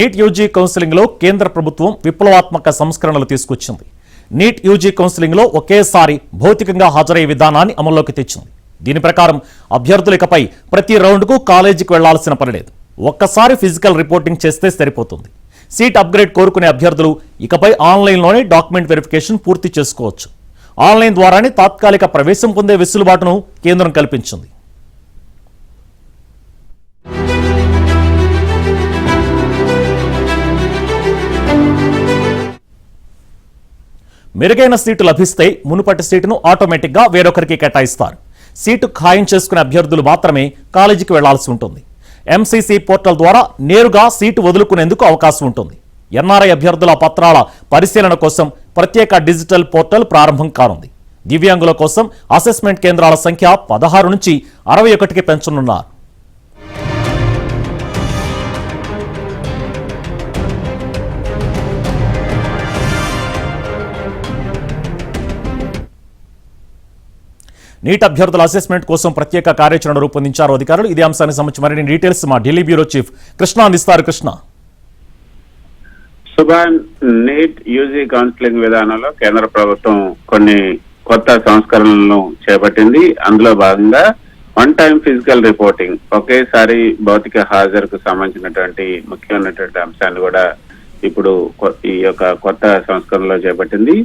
NEET UG counselling లో కేంద్ర ప్రభుత్వం విప్లవాత్మక సంస్కరణలు తీసుకొచ్చింది. నీట్ యూజీ కౌన్సిలింగ్ లో ఒకేసారి భౌతికంగా హాజరయ్యే విధానాన్ని అమల్లోకి తెచ్చింది. దీని ప్రకారం అభ్యర్థులు ఇకపై ప్రతి రౌండ్కు కాలేజీకి వెళ్లాల్సిన పనిలేదు. ఒక్కసారి ఫిజికల్ రిపోర్టింగ్ చేస్తే సరిపోతుంది. సీట్ అప్గ్రేడ్ కోరుకునే అభ్యర్థులు ఇకపై ఆన్లైన్లోనే డాక్యుమెంట్ వెరిఫికేషన్ పూర్తి చేసుకోవచ్చు. ఆన్లైన్ ద్వారానే తాత్కాలిక ప్రవేశం పొందే వెసులుబాటును కేంద్రం కల్పించింది. మెరుగైన సీటు లభిస్తే మునుపటి సీటును ఆటోమేటిక్గా వేరొకరికి కేటాయిస్తారు. సీటు ఖాయం చేసుకునే అభ్యర్థులు మాత్రమే కాలేజీకి వెళ్లాల్సి ఉంటుంది. ఎంసీసీ పోర్టల్ ద్వారా నేరుగా సీటు వదులుకునేందుకు అవకాశం ఉంటుంది. ఎన్ఆర్ఐ అభ్యర్థుల పత్రాల పరిశీలన కోసం ప్రత్యేక డిజిటల్ పోర్టల్ ప్రారంభం కానుంది. దివ్యాంగుల కోసం అసెస్మెంట్ కేంద్రాల సంఖ్య 16 నుంచి 61కి పెంచనున్నారు. నీట్ అభ్యర్థుల అసెస్మెంట్ కోసం ప్రత్యేక కార్యాచరణ రూపొందించారు అధికారులు. ఇదే అంశానికి సంబంధించి మరిన్ని డీటెయిల్స్ మా ఢిల్లీ బ్యూరో చీఫ్ కృష్ణ అందిస్తారు. Krishna, Subhan, NEET UG counselling విధానంలో కేంద్ర ప్రభుత్వం కొన్ని కొత్త సంస్కరణలను చేపట్టింది. అందులో భాగంగా వన్ టైం ఫిజికల్ రిపోర్టింగ్, ఒకేసారి భౌతిక హాజరుకు సంబంధించినటువంటి ముఖ్యమైనటువంటి అంశాన్ని కూడా ఇప్పుడు ఈ యొక్క కొత్త సంస్కరణలో చేపట్టింది.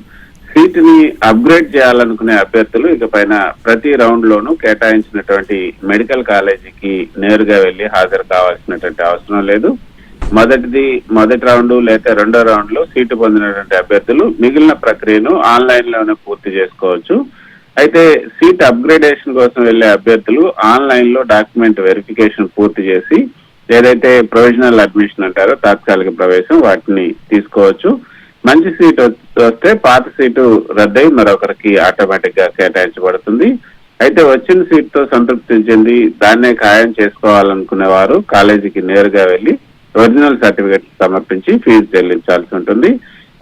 సీటుని అప్గ్రేడ్ చేయాలనుకునే అభ్యర్థులు ఇకపైన ప్రతి రౌండ్ లోనూ కేటాయించినటువంటి మెడికల్ కాలేజీకి నేరుగా వెళ్లి హాజరు కావాల్సినటువంటి అవసరం లేదు. మొదటి రౌండ్ లేదా రెండో రౌండ్ లో సీటు పొందినటువంటి అభ్యర్థులు మిగిలిన ప్రక్రియను ఆన్లైన్ లోనే పూర్తి చేసుకోవచ్చు. అయితే సీట్ అప్గ్రేడేషన్ కోసం వెళ్లే అభ్యర్థులు ఆన్లైన్ లో డాక్యుమెంట్ వెరిఫికేషన్ పూర్తి చేసి ఏదైతే ప్రొవిజనల్ అడ్మిషన్ అంటారో తాత్కాలిక ప్రవేశం వాటిని తీసుకోవచ్చు. మంచి సీట్ వస్తే పాత సీటు రద్దయి మరొకరికి ఆటోమేటిక్ గా కేటాయించబడుతుంది. అయితే వచ్చిన సీట్ తో సంతృప్తి చెంది దాన్నే ఖాయం చేసుకోవాలనుకునే వారు కాలేజీకి నేరుగా వెళ్లి ఒరిజినల్ సర్టిఫికెట్ సమర్పించి ఫీజు చెల్లించాల్సి ఉంటుంది.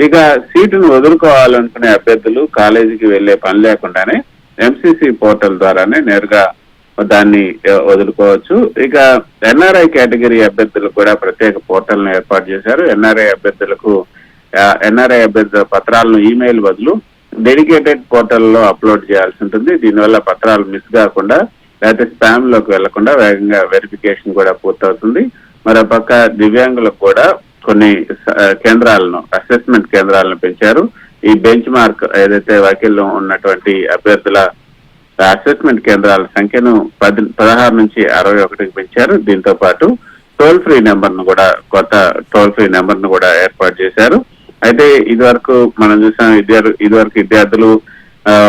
ఇక సీటును వదులుకోవాలనుకునే అభ్యర్థులు కాలేజీకి వెళ్లే పని లేకుండానే ఎంసీసీ పోర్టల్ ద్వారానే నేరుగా దాన్ని వదులుకోవచ్చు. ఇక ఎన్ఆర్ఐ కేటగిరీ అభ్యర్థులకు కూడా ప్రత్యేక పోర్టల్ ను ఏర్పాటు చేశారు. ఎన్ఆర్ఐ అభ్యర్థుల పత్రాలను ఈమెయిల్ బదులు డెడికేటెడ్ పోర్టల్ లో అప్లోడ్ చేయాల్సి ఉంటుంది. దీనివల్ల పత్రాలు మిస్ కాకుండా లేకపోతే స్పామ్ లోకి వెళ్లకుండా వేగంగా వెరిఫికేషన్ కూడా పూర్తవుతుంది. మరోపక్క దివ్యాంగులకు కూడా కొన్ని కేంద్రాలను, అసెస్మెంట్ కేంద్రాలను పెంచారు. ఈ బెంచ్ మార్క్ ఏదైతే వైకల్యం ఉన్నటువంటి అభ్యర్థుల అసెస్మెంట్ కేంద్రాల సంఖ్యను 16 నుంచి 61కి పెంచారు. దీంతో పాటు టోల్ ఫ్రీ నెంబర్ ను కూడా, కొత్త టోల్ ఫ్రీ నెంబర్ ను కూడా ఏర్పాటు చేశారు. అయితే ఇదివరకు మనం చూసాం, ఇదివరకు విద్యార్థులు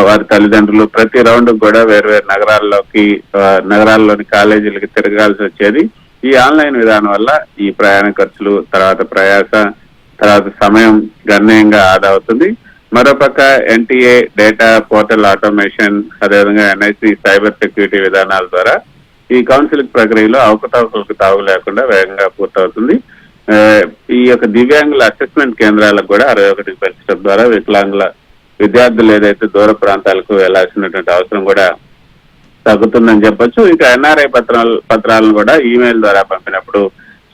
వారి తల్లిదండ్రులు ప్రతి రౌండ్ కూడా వేర్వేరు నగరాల్లోని కాలేజీలకి తిరగాల్సి వచ్చేది. ఈ ఆన్లైన్ విధానం వల్ల ఈ ప్రయాణ ఖర్చులు, తర్వాత ప్రయాస, తర్వాత సమయం గణనీయంగా ఆదా అవుతుంది. మరోపక్క ఎన్టీఏ డేటా పోర్టల్ ఆటోమేషన్, అదేవిధంగా ఎన్ఐసి సైబర్ సెక్యూరిటీ విధానాల ద్వారా ఈ కౌన్సిలింగ్ ప్రక్రియలో అవకతవకలకు తావు లేకుండా వేగంగా పూర్తవుతుంది. ఈ యొక్క దివ్యాంగుల అసెస్మెంట్ కేంద్రాలకు కూడా 61కి పెంచడం ద్వారా వికలాంగుల విద్యార్థులు ఏదైతే దూర ప్రాంతాలకు వెళ్లాల్సినటువంటి అవసరం కూడా తగ్గుతుందని చెప్పొచ్చు. ఇక ఎన్ఆర్ఐ పత్రాలను కూడా ఈమెయిల్ ద్వారా పంపినప్పుడు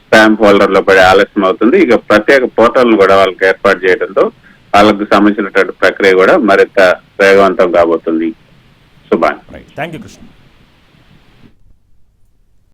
స్పామ్ ఫోల్డర్ లో పడే ఆలస్యం అవుతుంది. ఇక ప్రత్యేక పోర్టల్ ను కూడా వాళ్ళకి ఏర్పాటు చేయడంతో వాళ్ళకు సంబంధించినటువంటి ప్రక్రియ కూడా మరింత వేగవంతం కాబోతుంది. శుభాన్. Thank you Krishna.